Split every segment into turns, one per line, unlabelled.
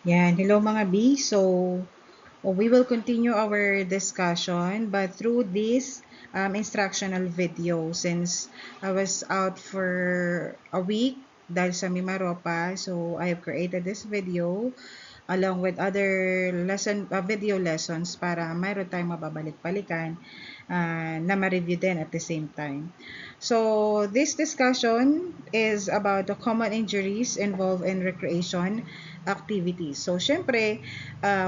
Yan, hello mga B. So, we will continue our discussion but through this instructional video since I was out for a week dahil sa Mimaropa. So, I have created this video along with other video lessons para mayroon tayong mababalik-balikan na ma-review din at the same time. So, this discussion is about the common injuries involved in recreation activities. So, syempre,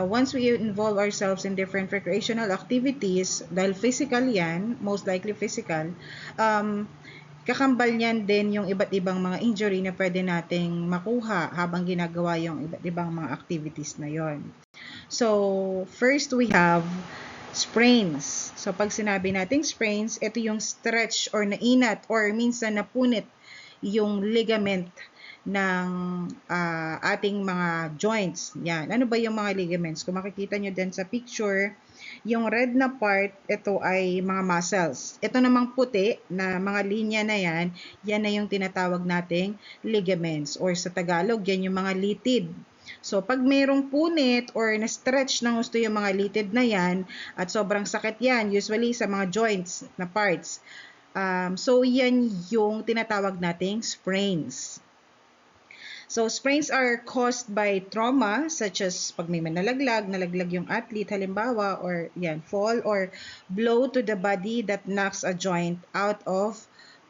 once we involve ourselves in different recreational activities, dahil physical yan, most likely physical, kakambal niyan din yung iba't ibang mga injury na pwede nating makuha habang ginagawa yung iba't ibang mga activities na yon. So, first we have sprains. So, pag sinabi nating sprains, ito yung stretch or nainat or minsan napunit yung ligament ng ating mga joints. Yan. Ano ba yung mga ligaments? Kung makikita nyo din sa picture, yung red na part, ito ay mga muscles. Ito namang puti na mga linya na yan na yung tinatawag nating ligaments or sa Tagalog, yan yung mga litid. So, pag mayroong punit or na-stretch ng gusto yung mga litid na yan at sobrang sakit yan, usually sa mga joints na parts. So, yan yung tinatawag nating sprains. So, sprains are caused by trauma such as pag may nalaglag yung athlete halimbawa or fall or blow to the body that knocks a joint out of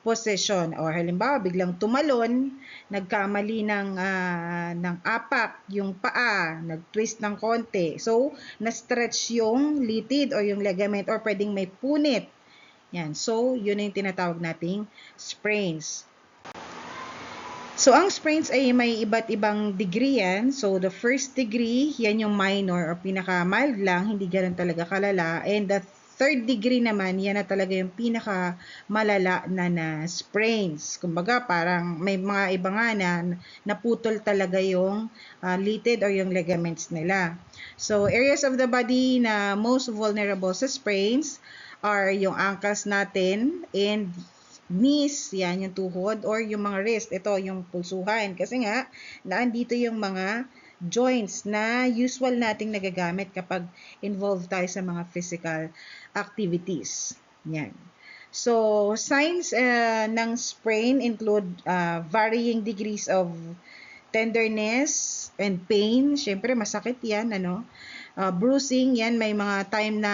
position or halimbawa biglang tumalon, nagkamali ng apak yung paa, nag-twist ng konti. So, na-stretch yung litid or yung ligament or pwedeng may punit. Yan. So, yun yung tinatawag nating sprains. So, ang sprains ay may iba't ibang degree yan. So, the first degree, yan yung minor or pinaka-mild lang, hindi ganun talaga kalala. And the third degree naman, yan na talaga yung pinaka-malala na sprains. Kumbaga, parang may mga iba nga na naputol talaga yung litid or yung ligaments nila. So, areas of the body na most vulnerable sa sprains are yung ankles natin and knees, yan yung tuhod, or yung mga wrist, ito yung pulsuhan. Kasi nga, naandito yung mga joints na usual nating nagagamit kapag involved tayo sa mga physical activities. Yan. So, signs ng sprain include varying degrees of tenderness and pain. Siyempre, masakit yan, ano? Bruising, yan, may mga time na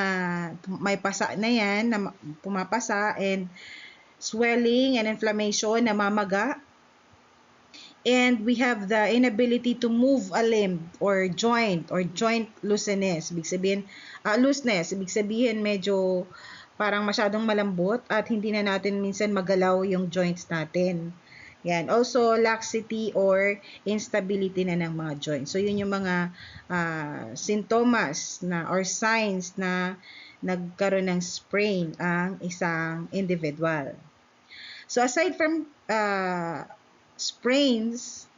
may pasa na yan, na pumapasa, and swelling and inflammation, namamaga. And we have the inability to move a limb or joint looseness. Ibig sabihin, looseness. Ibig sabihin, medyo parang masyadong malambot at hindi na natin minsan magalaw yung joints natin. Yan. Also, laxity or instability na ng mga joints. So, yun yung mga sintomas na or signs na nagkaroon ng sprain ang isang individual. So, aside from sprains,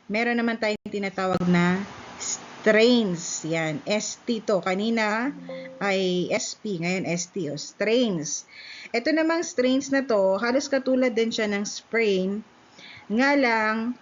meron naman tayong tinatawag na strains. Yan, ST to. Kanina ay SP, ngayon ST. O, strains. Ito namang strains na to, halos katulad din siya ng sprain. Nga lang,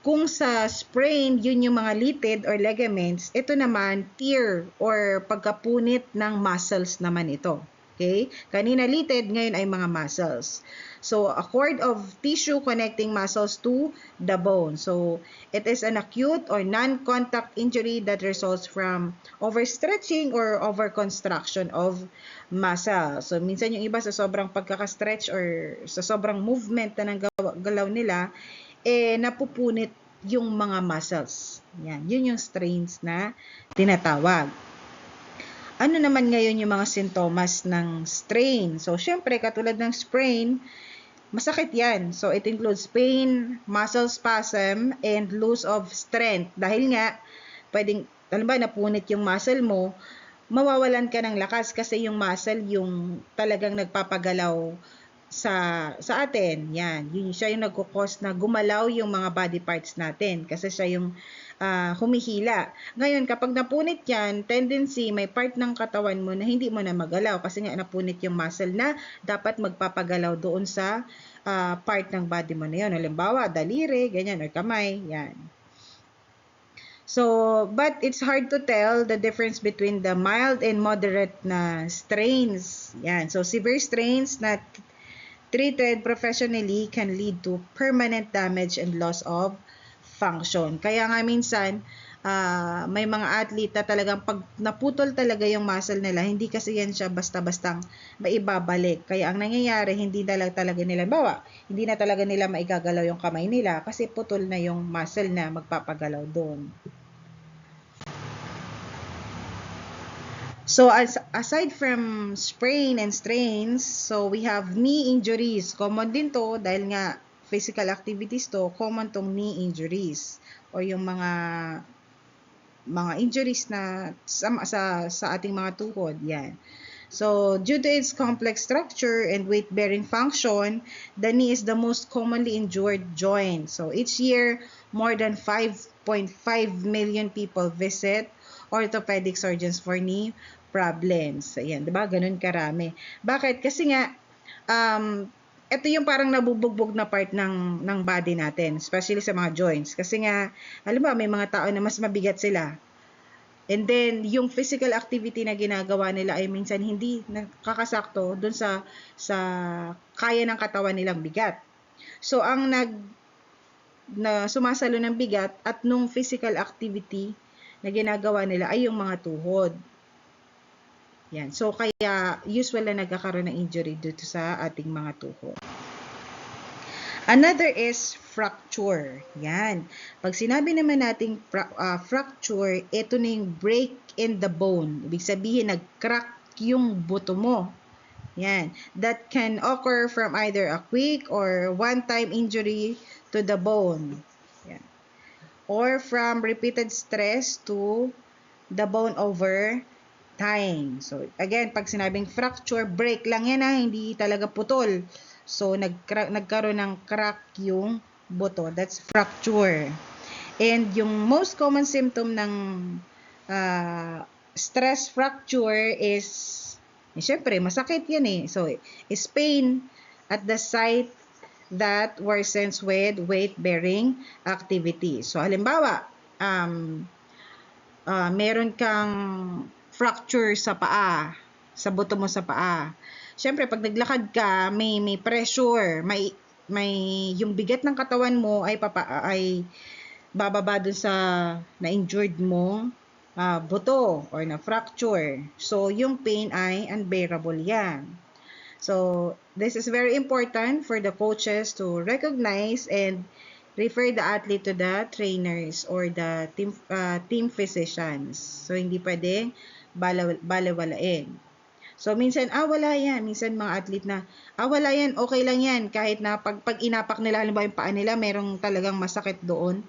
kung sa sprain, yun yung mga litid or ligaments, ito naman, tear or pagkapunit ng muscles naman ito. Okay? Kanina litid, ngayon ay mga muscles. So, a cord of tissue connecting muscles to the bone. So, it is an acute or non-contact injury that results from overstretching or overconstruction of muscle. So, minsan yung iba sa sobrang pagkaka-stretch or sa sobrang movement na ng galaw nila, napupunit yung mga muscles. Yan, yun yung strains na tinatawag. Ano naman ngayon yung mga sintomas ng strain? So, syempre, katulad ng sprain, masakit yan. So, it includes pain, muscle spasm, and loss of strength. Dahil nga, pwedeng, alam ba, napunit yung muscle mo, mawawalan ka ng lakas kasi yung muscle yung talagang nagpapagalaw sa atin. Yan. Yun siya yung nagkukos na gumalaw yung mga body parts natin kasi siya yung humihila. Ngayon, kapag napunit yan, tendency, may part ng katawan mo na hindi mo na magalaw kasi nga napunit yung muscle na dapat magpapagalaw doon sa part ng body mo na yun. Halimbawa, daliri, ganyan, or kamay, yan. So, but it's hard to tell the difference between the mild and moderate na strains. Yan. So, severe strains na treated professionally can lead to permanent damage and loss of function. Kaya nga minsan, may mga athlete na talagang pag naputol talaga yung muscle nila, hindi kasi yan siya basta-bastang maibabalik. Kaya ang nangyayari, hindi na lang talaga nila, hindi na talaga nila maigagalaw yung kamay nila kasi putol na yung muscle na magpapagalaw doon. So aside from sprain and strains, so we have knee injuries. Common din to dahil nga physical activities to, common tong knee injuries o yung mga injuries na sa ating mga tuhod, yan. So, due to its complex structure and weight-bearing function, the knee is the most commonly injured joint. So, each year, more than 5.5 million people visit orthopedic surgeons for knee problems. Ayan, 'di ba? Ganun karami. Bakit? Kasi nga ito yung parang nabubugbog na part ng body natin, especially sa mga joints. Kasi nga, alam mo, may mga tao na mas mabigat sila. And then, yung physical activity na ginagawa nila ay minsan hindi nakakasakto dun sa kaya ng katawan nilang bigat. So, ang sumasalo ng bigat at nung physical activity na ginagawa nila ay yung mga tuhod. Yan. So, kaya usual na nagkakaroon ng injury dito sa ating mga tuhod. Another is fracture. Yan. Pag sinabi naman nating fracture, ito na yung break in the bone. Ibig sabihin, nag-crack yung buto mo. Yan. That can occur from either a quick or one-time injury to the bone. Yan. Or from repeated stress to the bone over time. So, again, pag sinabing fracture, break lang yan hindi talaga putol. So, nagkaroon ng crack yung buto. That's fracture. And yung most common symptom ng stress fracture is, syempre, masakit yan eh. So, is pain at the site that worsens with weight-bearing activity. So, halimbawa, meron kang fracture sa paa, sa buto mo sa paa. Siyempre, pag naglakad ka, may pressure, may yung bigat ng katawan mo ay bababa dun sa na-injured mo buto or na fracture. So, yung pain ay unbearable yan. So, this is very important for the coaches to recognize and refer the athlete to the trainers or the team physicians. So, hindi pwedeng balewalain. So, minsan, wala yan. Minsan, mga athlete na, wala yan, okay lang yan. Kahit na pag inapak nila, halimbawa yung paa nila, merong talagang masakit doon.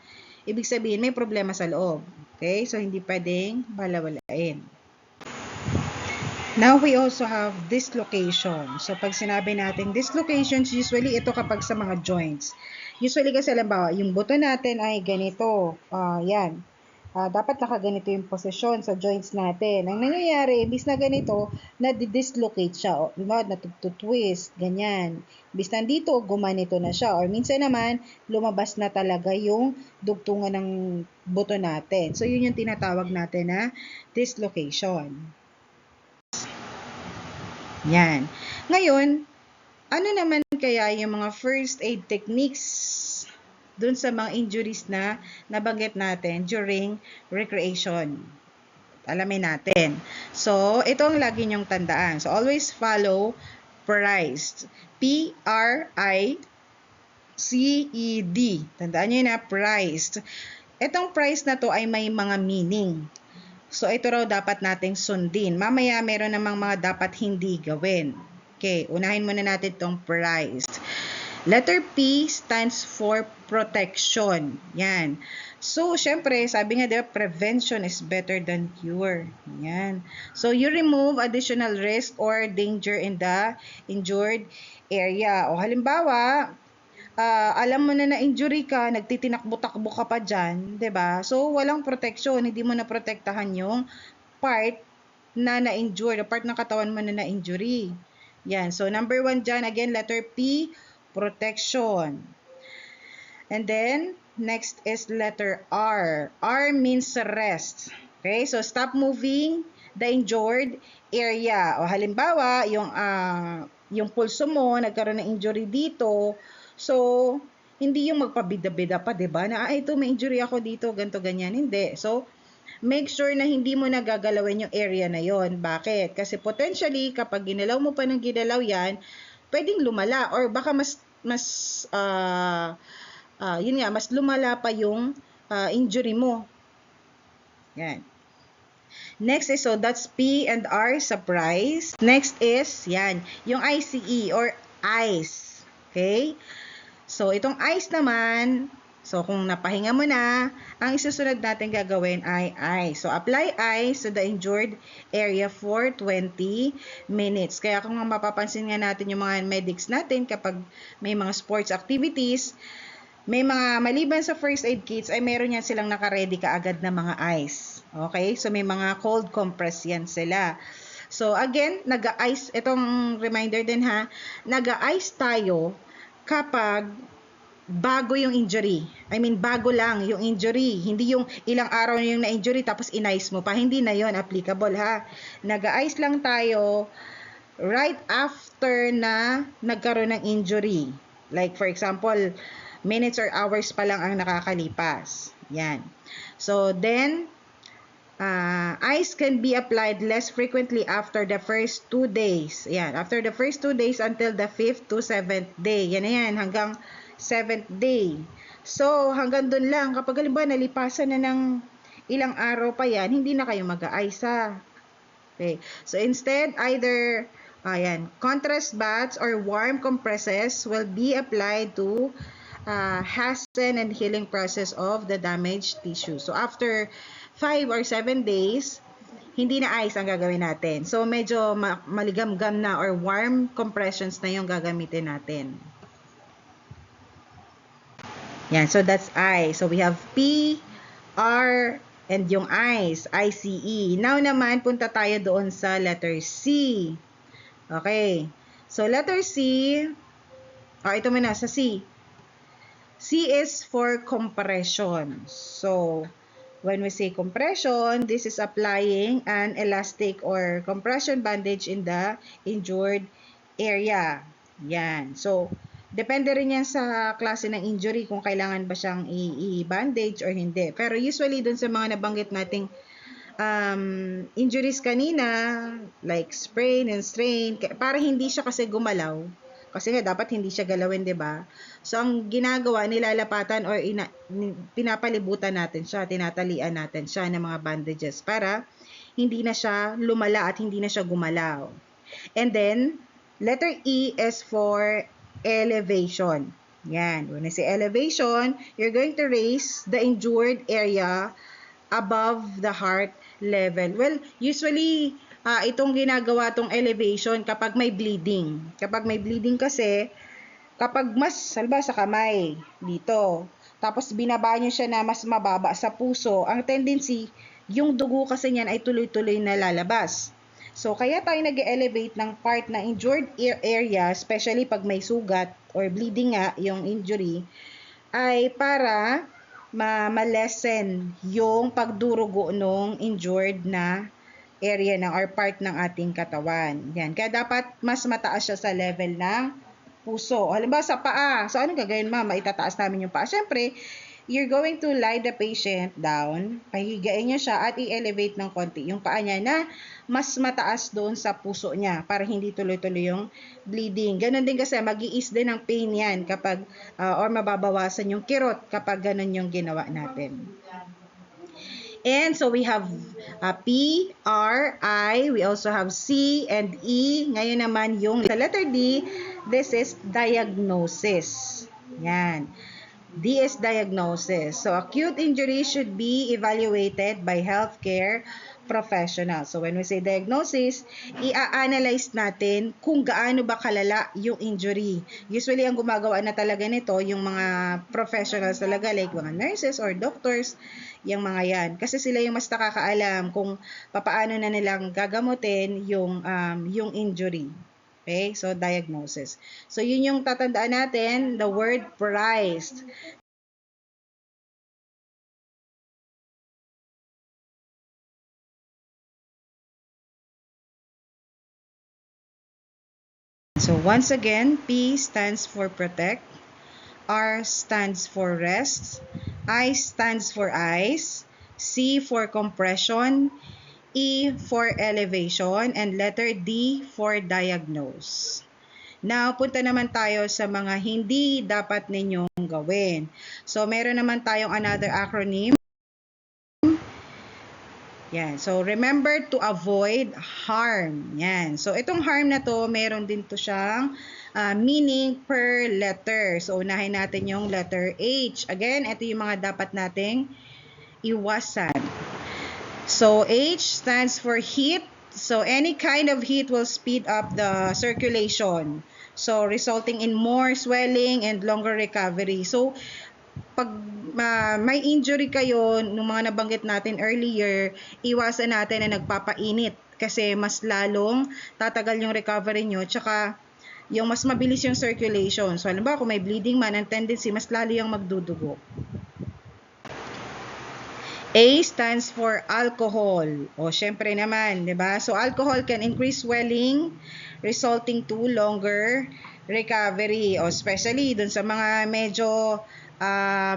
Ibig sabihin, may problema sa loob. Okay? So, hindi pwedeng balewalain. Now, we also have dislocation. So, pag sinabi natin dislocations, usually ito kapag sa mga joints. Usually kasi, halimbawa, yung buto natin ay ganito. Yan. Dapat nakaganito yung posisyon sa joints natin. Ang nangyayari, imbis na ganito, na-dislocate siya. O, natutwist, ganyan. Imbis na dito, gumanito na siya. Or minsan naman, lumabas na talaga yung dugtungan ng buto natin. So, yun yung tinatawag natin na dislocation. Yan. Ngayon, ano naman kaya yung mga first aid techniques dun sa mga injuries na nabanggit natin during recreation? Alamin natin. So, ito ang lagi nyong tandaan. So, always follow PRICED. P-R-I-C-E-D. Tandaan nyo na, PRICED. Itong PRICED na to ay may mga meaning. So, ito raw dapat nating sundin. Mamaya, meron namang mga dapat hindi gawin. Okay, unahin muna natin itong PRICED. Letter P stands for protection. Yan. So, syempre, sabi nga, diba, prevention is better than cure. Yan. So, you remove additional risk or danger in the injured area. O halimbawa, alam mo na na-injury ka, nagtitinakbo-takbo ka pa dyan, diba? So, walang protection. Hindi mo na protektahan yung part na na-injured, o part ng katawan mo na na-injury. Yan. So, number 1 dyan, again, letter P, protection. And then, Next is letter R. R means rest. Okay, so stop moving the injured area. O halimbawa, yung pulso mo, nagkaroon ng injury dito. So, hindi yung magpabida-bida pa, 'di ba? Na ito may injury ako dito, ganto ganyan. Hindi. So, make sure na hindi mo nagagalawin yung area na yon. Bakit? Kasi potentially kapag ginalaw mo pa ng ginalaw 'yan, pwedeng lumala or baka yun nga, mas lumala pa yung injury mo. Yan. Next is, so that's P and R, surprise. Next is, yan, yung ICE or ice. Okay? So, itong ice naman, so kung napahinga mo na, ang isusunod natin gagawin ay ice. So, apply ice to the injured area for 20 minutes. Kaya kung mapapansin nga natin yung mga medics natin kapag may mga sports activities, may mga maliban sa first aid kits ay meron yan silang naka-ready kaagad na mga ice. Okay? So may mga cold compress yan sila. So again, nag-ice, itong reminder din ha, nag-ice tayo kapag bago yung injury. I mean, bago lang yung injury. Hindi yung ilang araw na yung na-injury tapos in-ice mo pa. Hindi na yon applicable ha. Nag-ice lang tayo right after na nagkaroon ng injury. Like for example, minutes or hours pa lang ang nakakalipas. Yan. So then, ice can be applied less frequently after the first 2 days. Yan. After the first 2 days until the 5th to 7th day. Yan na yan. Hanggang 7th day. So, hanggang dun lang. Kapag halimbawa nalipasan na ng ilang araw pa yan, hindi na kayo mag-ice ha. Okay. So, instead, either contrast baths or warm compresses will be applied to hasten and healing process of the damaged tissue. So, after 5 or 7 days, hindi na ice ang gagawin natin. So, medyo maligam-gam na or warm compressions na yung gagamitin natin. Yan, so that's I. So, we have P, R, and yung ice, ICE. Now naman, punta tayo doon sa letter C. Okay. So, letter C, ito muna, sa C. C is for compression. So, when we say compression, this is applying an elastic or compression bandage in the injured area. Yan. So, depende rin yan sa klase ng injury kung kailangan ba siyang i-bandage or hindi. Pero usually, dun sa mga nabanggit nating injuries kanina, like sprain and strain, para hindi siya kasi gumalaw, kasi nga dapat hindi siya galawin, 'di ba? So ang ginagawa, nilalapatan or pinapalibutan natin siya, tinatalian natin siya ng mga bandages para hindi na siya lumala at hindi na siya gumalaw. And then letter E is for elevation. Yan, when I say elevation, you're going to raise the injured area above the heart level. Well, usually itong ginagawa tong elevation kapag may bleeding. Kapag may bleeding kasi, kapag mas, salba sa kamay, dito, tapos binaba nyo siya na mas mababa sa puso, ang tendency, yung dugo kasi niyan ay tuloy-tuloy na lalabas. So, kaya tayo nag-elevate ng part na injured area, especially pag may sugat or bleeding nga yung injury, ay para ma-lessen yung pagdurugo ng injured na area ng or part ng ating katawan. Yan. Kaya dapat mas mataas siya sa level ng puso. Halimbawa sa paa. So, anong gagawin, ma'am? Itataas namin yung paa. Siyempre, you're going to lie the patient down. Pahigain niya siya at i-elevate ng konti yung paa niya na mas mataas doon sa puso niya para hindi tuloy-tuloy yung bleeding. Ganon din kasi, mag-i-ease din ang pain yan kapag, or mababawasan yung kirot kapag ganon yung ginawa natin. And so we have P, R, I, we also have C and E. Ngayon naman yung sa letter D, this is diagnosis. Yan. D is diagnosis. So acute injury should be evaluated by healthcare professional. So when we say diagnosis, i-analyze natin kung gaano ba kalala yung injury. Usually, ang gumagawa na talaga nito, yung mga professionals talaga, like mga nurses or doctors, yung mga yan. Kasi sila yung mas nakakaalam kung paano na nilang gagamutin yung injury. Okay? So, diagnosis. So, yun yung tatandaan natin, the word price. So once again, P stands for protect, R stands for rest, I stands for ice, C for compression, E for elevation, and letter D for diagnose. Now, punta naman tayo sa mga hindi dapat ninyong gawin. So, meron naman tayong another acronym. Yan. So, remember to avoid harm. Yan. So, itong harm na to, meron din to siyang meaning per letter. So, unahin natin yung letter H. Again, ito yung mga dapat nating iwasan. So, H stands for heat. So, any kind of heat will speed up the circulation. So, resulting in more swelling and longer recovery. So, pag may injury kayo, nung mga nabanggit natin earlier, iwasan natin na nagpapainit kasi mas lalong tatagal yung recovery nyo, tsaka yung mas mabilis yung circulation. So, alam ba, kung may bleeding man, ang tendency, mas lalo yung magdudugo. A stands for alcohol. O, syempre naman, di ba? So, alcohol can increase swelling, resulting to longer recovery. O, especially dun sa mga medyo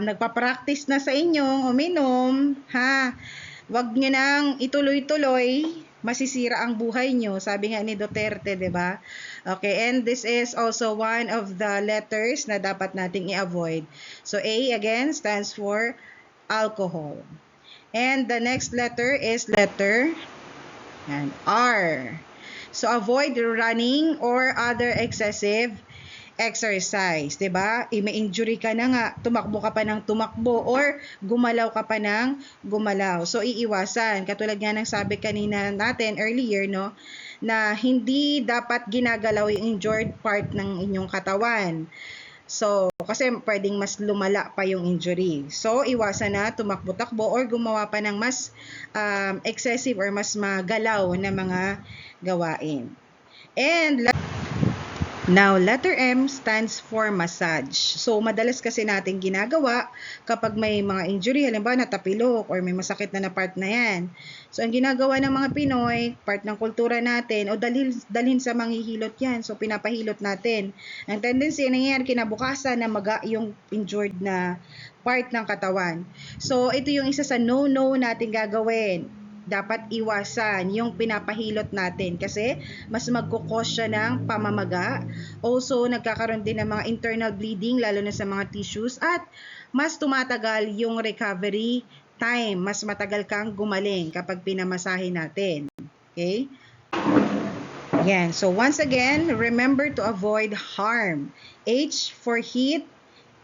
nagpa-practice na sa inyong uminom, ha? Wag nyo nang ituloy-tuloy, masisira ang buhay nyo. Sabi nga ni Duterte, di ba? Okay, and this is also one of the letters na dapat nating i-avoid. So, A again stands for alcohol. And the next letter is letter and R. So, avoid running or other excessive exercise, 'di ba? May injury ka na nga, tumakbo ka pa ng tumakbo or gumalaw ka pa ng gumalaw. So iiwasan. Katulad nga ng sabi kanina natin earlier, no, na hindi dapat ginagalaw yung injured part ng inyong katawan. So, kasi pwedeng mas lumala pa yung injury. So, iwasan na tumakbo-takbo or gumawa pa ng mas excessive or mas magalaw na mga gawain. And now, letter M stands for massage. So, madalas kasi natin ginagawa kapag may mga injury, halimbawa natapilok or may masakit na part na yan. So, ang ginagawa ng mga Pinoy, part ng kultura natin, o dalhin sa manghihilot yan. So, pinapahilot natin. Ang tendency na yan, kinabukasan na yung injured na part ng katawan. So, ito yung isa sa no-no natin gagawin. Dapat iwasan yung pinapahilot natin kasi mas magkukos siya ng pamamaga. Also, nagkakaroon din ng mga internal bleeding lalo na sa mga tissues at mas tumatagal yung recovery time. Mas matagal kang gumaling kapag pinamasahe natin. Okay? Yan. So, once again, remember to avoid harm. H for heat,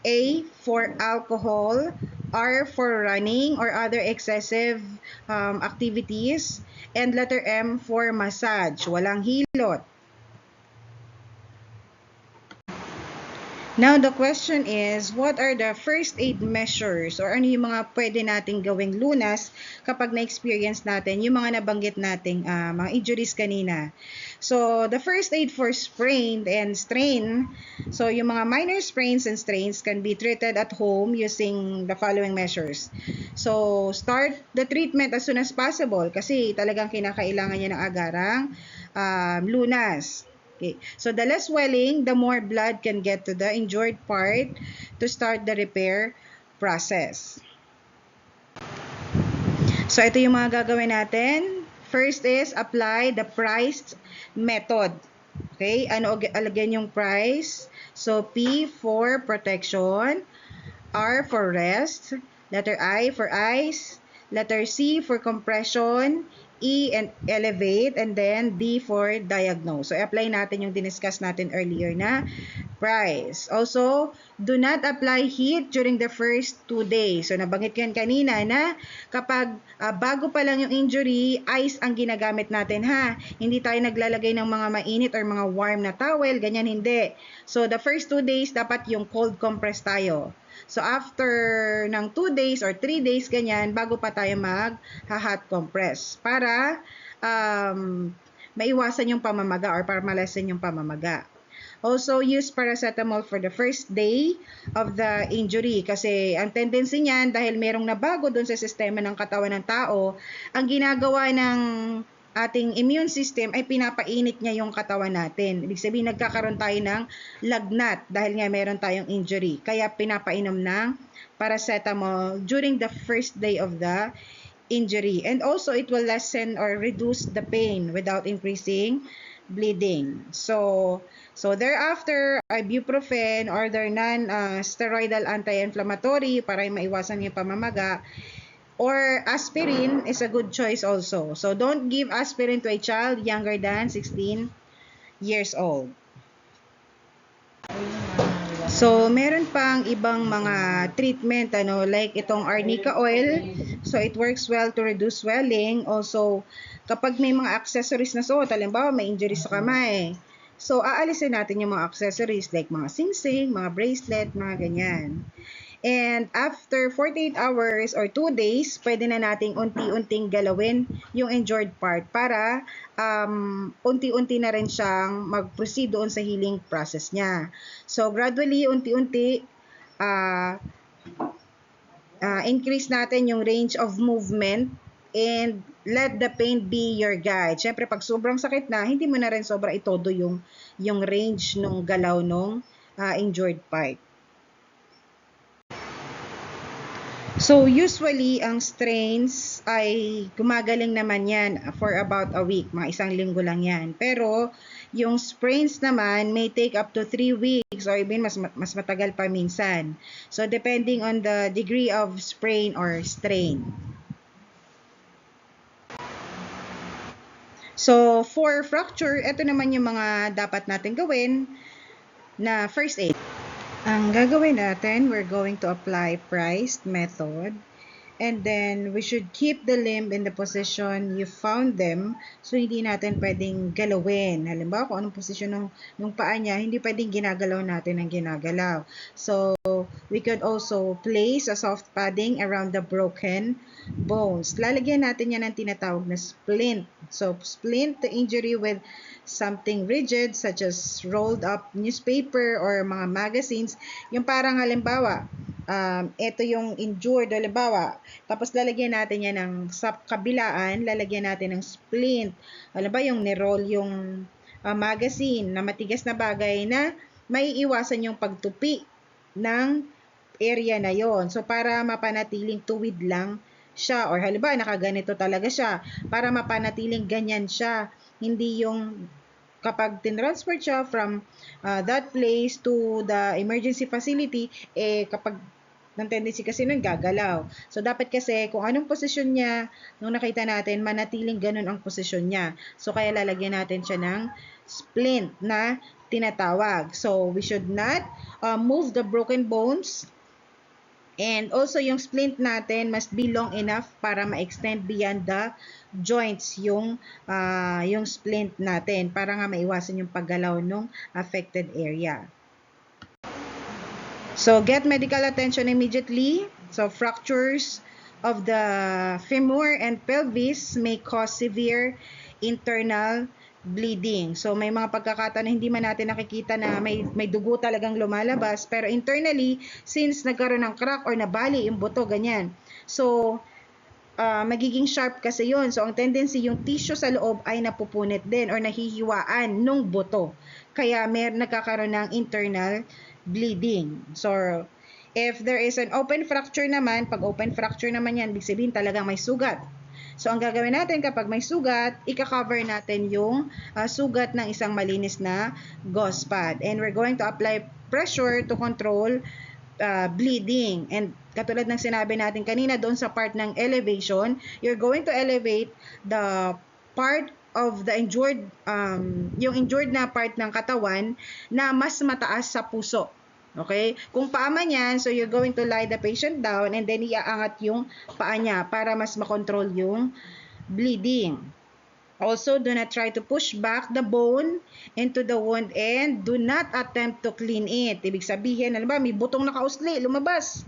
A for alcohol, R for running or other excessive activities, and letter M for massage. Walang hilot. Now, the question is, what are the first aid measures or ano yung mga pwede nating gawing lunas kapag na-experience natin yung mga nabanggit nating mga injuries kanina. So, the first aid for sprain and strain, so yung mga minor sprains and strains can be treated at home using the following measures. So, start the treatment as soon as possible kasi talagang kinakailangan niya ng agarang lunas. Okay. So, the less swelling, the more blood can get to the injured part to start the repair process. So, ito yung mga gagawin natin. First is apply the price method. Okay. Ano again yung price? So, P for protection, R for rest, letter I for ice, letter C for compression, E and elevate, and then D for diagnose. So, apply natin yung diniscuss natin earlier na price. Also, do not apply heat during the first 2 days. So, nabanggit ko yan kanina na kapag bago pa lang yung injury, ice ang ginagamit natin ha. Hindi tayo naglalagay ng mga mainit or mga warm na towel, ganyan hindi. So, the first 2 days, dapat yung cold compress tayo. So, after ng 2 days or 3 days, ganyan, bago pa tayo mag-hot compress para maiwasan yung pamamaga or para malasan yung pamamaga. Also, use paracetamol for the first day of the injury kasi ang tendency niyan dahil merong nabago doon sa sistema ng katawan ng tao, ang ginagawa ng ating immune system ay pinapainit niya yung katawan natin. Ibig sabihin, nagkakaroon tayo ng lagnat dahil nga meron tayong injury. Kaya pinapainom ng paracetamol during the first day of the injury. And also, it will lessen or reduce the pain without increasing bleeding. So thereafter, ibuprofen or their non-steroidal anti-inflammatory para maiwasan yung pamamaga, or aspirin is a good choice also. So don't give aspirin to a child younger than 16 years old. So meron pang ibang mga treatment like itong arnica oil. So it works well to reduce swelling. Also, kapag may mga accessories na suot, halimbawa may injury sa kamay, so aalisin natin yung mga accessories like mga singsing, mga bracelet, mga ganyan. And after 48 hours or 2 days, pwede na nating unti-unting galawin yung injured part para unti-unti na rin siyang mag-proceed doon sa healing process niya. So gradually, unti-unti, increase natin yung range of movement and let the pain be your guide. Siyempre, pag sobrang sakit na, hindi mo na rin sobra itodo yung range ng galaw ng injured part. So usually, ang strains ay gumagaling naman yan for about a week. Mga 1 linggo lang yan. Pero yung sprains naman may take up to 3 weeks or even mas matagal pa minsan. So depending on the degree of sprain or strain. So for fracture, ito naman yung mga dapat natin gawin na first aid. Ang gagawin natin, we're going to apply priced method, and then we should keep the limb in the position you found them. So hindi natin pwedeng galawin. Halimbawa, kung anong posisyon ng paa niya, hindi pwedeng ginagalaw natin ang ginagalaw. So we could also place a soft padding around the broken bones. Lalagyan natin yan ng tinatawag na splint. So splint the injury with something rigid such as rolled up newspaper or mga magazines. Yung parang halimbawa, ito yung injured, halimbawa, tapos lalagyan natin yan ng sa kabilaan, lalagyan natin ng splint. Halimbawa, yung niroll yung magazine na matigas na bagay na may iwasan yung pagtupi ng area na yon. So para mapanatiling tuwid lang siya, or halimbawa nakaganito talaga siya, para mapanatiling ganyan siya, hindi yung kapag tinransfer siya from that place to the emergency facility, kapag ng tendency kasi nun gagalaw. So dapat kasi kung anong posisyon niya nung nakita natin, manatiling ganun ang posisyon niya. So kaya lalagyan natin siya ng splint na tinatawag. So we should not move the broken bones. And also, yung splint natin must be long enough para ma-extend beyond the joints yung splint natin para nga maiwasan yung paggalaw ng affected area. So, get medical attention immediately. So, fractures of the femur and pelvis may cause severe internal bleeding. So may mga pagkakataon na hindi man natin nakikita na may dugo talagang lumalabas, pero internally, since nagkaroon ng crack or nabali yung buto, ganyan. So magiging sharp kasi yun. So ang tendency, yung tissue sa loob ay napupunit din or nahihiwaan nung buto. Kaya nagkakaroon ng internal bleeding. So if there is an open fracture naman, pag open fracture naman yan, ibig sabihin talagang may sugat. So, ang gagawin natin kapag may sugat, ika-cover natin yung sugat ng isang malinis na gauze pad. And we're going to apply pressure to control bleeding. And katulad ng sinabi natin kanina doon sa part ng elevation, you're going to elevate the part of the injured, yung injured na part ng katawan na mas mataas sa puso. Okay? Kung paa man yan, so you're going to lie the patient down and then iaangat yung paa niya para mas makontrol yung bleeding. Also, do not try to push back the bone into the wound and do not attempt to clean it. Ibig sabihin, alam ba, may butong nakausli, lumabas.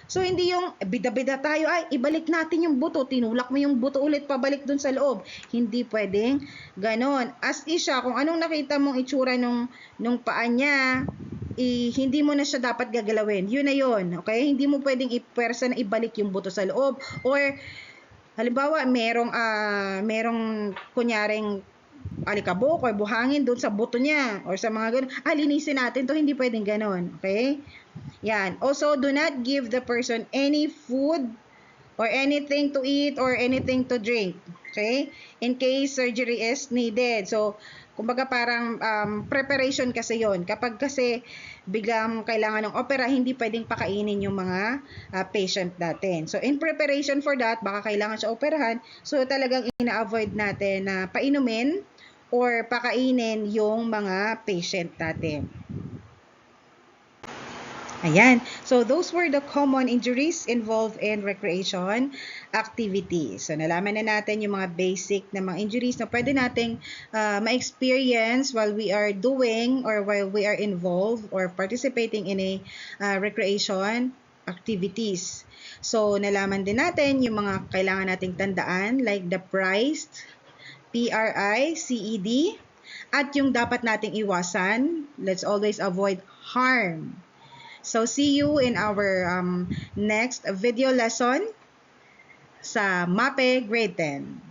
So, hindi yung bida-bida tayo, ay, ibalik natin yung buto, tinulak mo yung buto ulit pabalik dun sa loob. Hindi pwedeng ganon. As isya, kung anong nakita mong itsura nung paa niya, hindi mo na siya dapat gagalawin. Yun na yun. Okay? Hindi mo pwedeng ipersa na ibalik yung buto sa loob. Or Halimbawa, merong kunyaring alikabok or buhangin doon sa buto niya or sa mga ganun. Linisin natin to, hindi pwedeng ganun. Okay? Yan. Also, do not give the person any food or anything to eat or anything to drink. Okay? In case surgery is needed. So, kumbaga parang preparation kasi yon. Kapag kasi biglang kailangan ng opera, hindi pwedeng pakainin yung mga patient natin. So, in preparation for that, baka kailangan siya operahan. So, talagang ina-avoid natin na painumin or pakainin yung mga patient natin. Ayan. So, those were the common injuries involved in recreation activities. So, nalaman na natin yung mga basic na mga injuries na pwede nating ma-experience while we are doing or while we are involved or participating in a recreation activities. So, nalaman din natin yung mga kailangan nating tandaan like the PRICED, PRICED, at yung dapat nating iwasan. Let's always avoid harm. So, see you in our next video lesson sa MAPE Grade 10.